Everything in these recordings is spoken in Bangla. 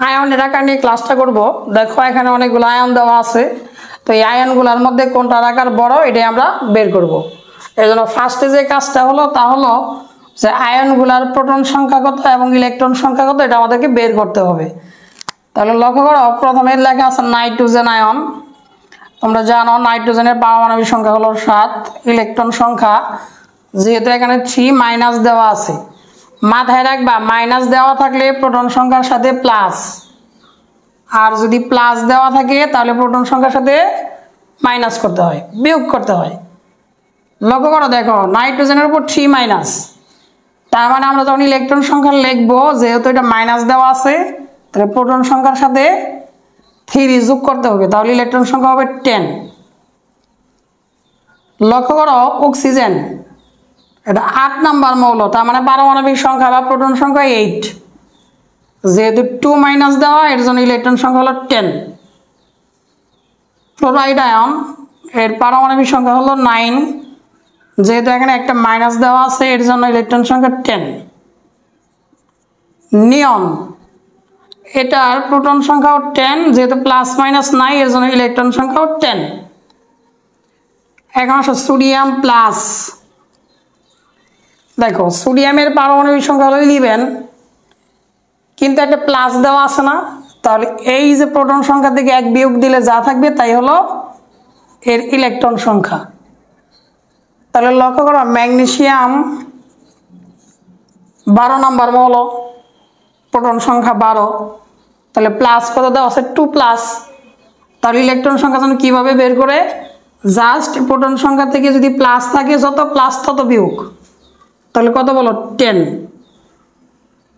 আয়নের আকার নিয়ে ক্লাসটা করব। দেখো এখানে অনেকগুলো আয়ন দেওয়া আছে, তো এই আয়নগুলোর মধ্যে কোনটার আকার বড় এটাই আমরা বের করব। এর জন্য ফার্স্টে যে কাজটা হলো তা হলো যে আয়নগুলোর প্রোটন সংখ্যা কত এবং ইলেকট্রন সংখ্যা কত এটা আমাদেরকে বের করতে হবে। তাহলে লক্ষ্য করো, প্রথমে লেখা আছে নাইট্রোজেন আয়ন। তোমরা জানো নাইট্রোজেনের পারমাণবিক সংখ্যা হলো 7, ইলেকট্রন সংখ্যা যেহেতু এখানে 3 মাইনাস দেওয়া আছে, মাথায় রাখবা মাইনাস দেওয়া থাকলে প্রোটন সংখ্যার সাথে প্লাস, আর যদি প্লাস দেওয়া থাকে তাহলে প্রোটন সংখ্যার সাথে মাইনাস করতে হয়, বিয়োগ করতে হয়। লক্ষ্য করো, দেখো নাইট্রোজেনের উপর 3 মাইনাস, তার মানে আমরা যখন ইলেকট্রন সংখ্যা লিখবো যেহেতু এটা মাইনাস দেওয়া আছে তাহলে প্রোটন সংখ্যার সাথে 3 যোগ করতে হবে, তাহলে ইলেকট্রন সংখ্যা হবে 10। লক্ষ্য করো অক্সিজেন, এটা 8 নাম্বার মৌল, তার মানে পারমাণবিক সংখ্যা বা প্রোটন সংখ্যা 8, যেহেতু 2 মাইনাস দেওয়া এর জন্য ইলেকট্রন সংখ্যা হলো 10। ক্লোরাইড আয়ন, এর পারমাণবিক সংখ্যা হলো 9, যেহেতু এখানে একটা মাইনাস দেওয়া আছে এর জন্য ইলেকট্রন সংখ্যা 10। নিয়ন, এটার প্রোটন সংখ্যাও 10, যেহেতু প্লাস মাইনাস নাই এর জন্য ইলেকট্রন সংখ্যাও 10। এখন আসো সোডিয়াম প্লাস। দেখো সোডিয়ামের পারমাণবিক সংখ্যা হলো 11, কিন্তু একটা প্লাস দেওয়া আছে না, তাহলে এই যে প্রোটন সংখ্যা থেকে 1 বিয়োগ দিলে যা থাকবে তাই হলো এর ইলেকট্রন সংখ্যা। তাহলে লক্ষ্য করো ম্যাগনেসিয়াম 12 নাম্বার মৌল, প্রোটন সংখ্যা 12, তাহলে প্লাস কত দেওয়া আছে 2 প্লাস, তাহলে ইলেকট্রন সংখ্যা যেন কীভাবে বের করে, জাস্ট প্রোটন সংখ্যা থেকে যদি প্লাস থাকে যত প্লাস তত বিয়োগ, তাহলে কত বলো 10।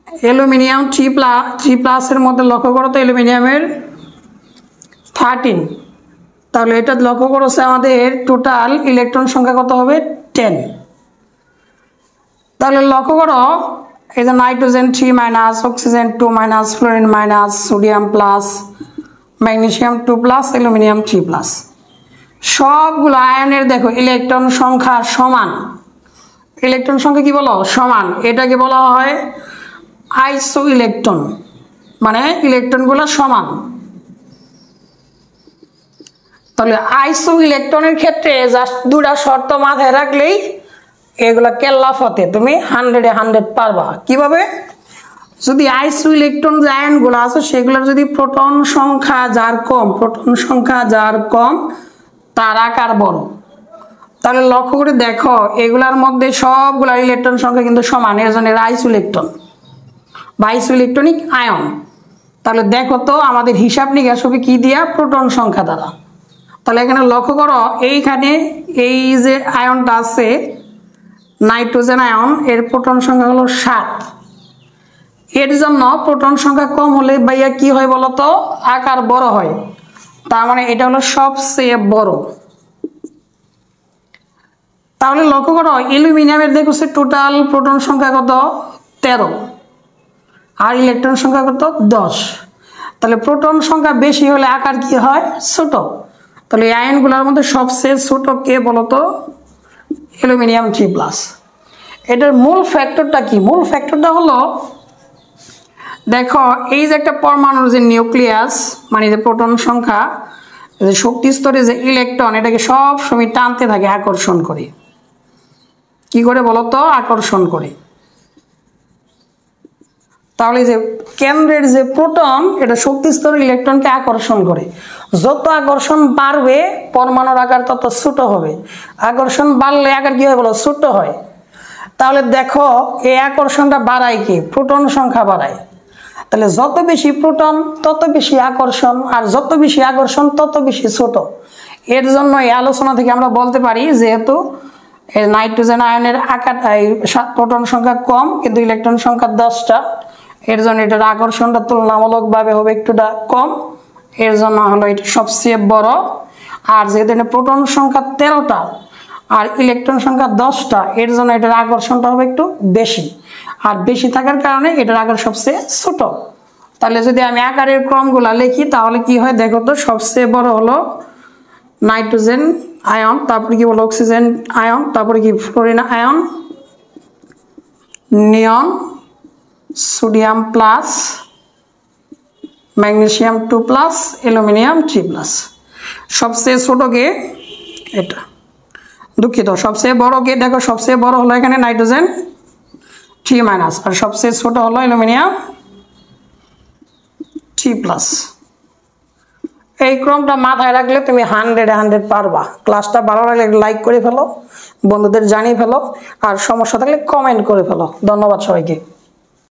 অ্যালুমিনিয়াম 3 প্লাসের মধ্যে লক্ষ্য করো তো অ্যালুমিনিয়ামের 13, তাহলে এটা লক্ষ্য করছে আমাদের টোটাল ইলেকট্রন সংখ্যা কত হবে 10। তাহলে লক্ষ্য করো এই যে nitrogen 3 minus, oxygen 2 minus, fluorine minus, sodium plus, magnesium 2 plus, aluminium 3 plus, সবগুলো আয়নের দেখো ইলেকট্রন সংখ্যা সমান। ইলেকট্রন সংখ্যা কি বলো সমান, এটাকে বলা হয় আইসো ইলেকট্রন, মানে ইলেকট্রনগুলো সমান। তাহলে আইসো ইলেকট্রনের ক্ষেত্রে জাস্ট দুটা শর্ত মাথায় রাখলেই এগুলা কেল্লাফতে তুমি 100-এ 100 পারবা। কিভাবে? যদি আইসো ইলেকট্রন যে আয়নগুলো আছে সেগুলোর যদি প্রোটন সংখ্যা যার কম তার আকার বড়, তাহলে লক্ষ্য করে দেখো এগুলার মধ্যে সবগুলা ইলেকট্রন সংখ্যা কিন্তু সমান, এর জন্য আইসো ইলেকট্রন বা আইসো ইলেকট্রনিক আয়ন। তাহলে দেখো তো আমাদের হিসাব নিকাশ হবে কি দিয়া, প্রোটন সংখ্যা দ্বারা। তাহলে এখানে লক্ষ্য করো এইখানে এই যে আয়নটা আছে নাইট্রোজেন আয়ন, এর প্রোটন সংখ্যা হলো 7, এর জন্য প্রোটন সংখ্যা কম হলে ভাইয়া কি হয় বলতো, আকার বড় হয়, তার মানে এটা হলো সবচেয়ে বড়। তাহলে লক্ষ্য করো অ্যালুমিনিয়ামের দেখছে টোটাল প্রোটন সংখ্যা কত 13 আর ইলেকট্রন সংখ্যা কত 10, তাহলে প্রোটন সংখ্যা বেশি হলে আকার কি হয় ছোট। তাহলে এই আয়নগুলোর মধ্যে সবচেয়ে ছোট কে বলতো, অ্যালুমিনিয়াম 3 প্লাস। এটার মূল ফ্যাক্টরটা কি? মূল ফ্যাক্টরটা হলো দেখো এই যে একটা পরমাণুর যে নিউক্লিয়াস মানে যে প্রোটন সংখ্যা, যে শক্তি স্তরে যে ইলেকট্রন এটাকে সব সময় টানতে থাকে, আকর্ষণ করে। কি করে বলতো, আকর্ষণ করে। তাহলে যে কেন্দ্রের যে প্রোটন এটা শক্তি স্তরে ইলেকট্রনকে আকর্ষণ করে, যত আকর্ষণ বাড়বে পরমাণুর আকার তত ছোট হবে, আকর্ষণ বাড়লে আকার কি হয় বলো ছোট হয়। তাহলে দেখো এই আকর্ষণটা বাড়ায় কি, প্রোটন সংখ্যা বাড়ায়। তাহলে যত বেশি প্রোটন তত বেশি আকর্ষণ, আর যত বেশি আকর্ষণ তত বেশি ছোট। এর জন্য এই আলোচনা থেকে আমরা বলতে পারি যেহেতু নাইট্রোজেন আয়নের আকার প্রোটন সংখ্যা কম কিন্তু ইলেকট্রন সংখ্যা 10টা, এর জন্য এটার আকর্ষণটা তুলনামূলকভাবে হবে একটুটা কম, এর জন্য হলো এটা সবচেয়ে বড়। আর যেহেতু প্রোটন সংখ্যা 13টা আর ইলেকট্রন সংখ্যা 10টা, এর জন্য এটার আকর্ষণটা হবে একটু বেশি, আর বেশি থাকার কারণে এটার আকার সবচেয়ে ছোট। তাহলে যদি আমি আকারের ক্রমগুলা লিখি তাহলে কি হয় দেখো তো, সবচেয়ে বড় হলো নাইট্রোজেন আয়ন, তারপরে কি বলো অক্সিজেন আয়ন, তারপরে কি ফ্লোরিন আয়ন, নিয়ন, সোডিয়াম প্লাস, ম্যাগনেসিয়াম 2+, অ্যালুমিনিয়াম 3+। সবচেয়ে ছোটকে এটা, দুঃখিত, সবচেয়ে বড়কে দেখো, সবচেয়ে বড় হলো এখানে নাইট্রোজেন 3-, আর সবচেয়ে ছোট হলো অ্যালুমিনিয়াম 3+। এই ক্রমটা মাথায় রাখলে তুমি 100 পারবা। ক্লাসটা ভালো লাগলে লাইক করে ফেলো, বন্ধুদের জানিয়ে ফেলো, আর সমস্যা থাকলে কমেন্ট করে ফেলো। ধন্যবাদ সবাইকে।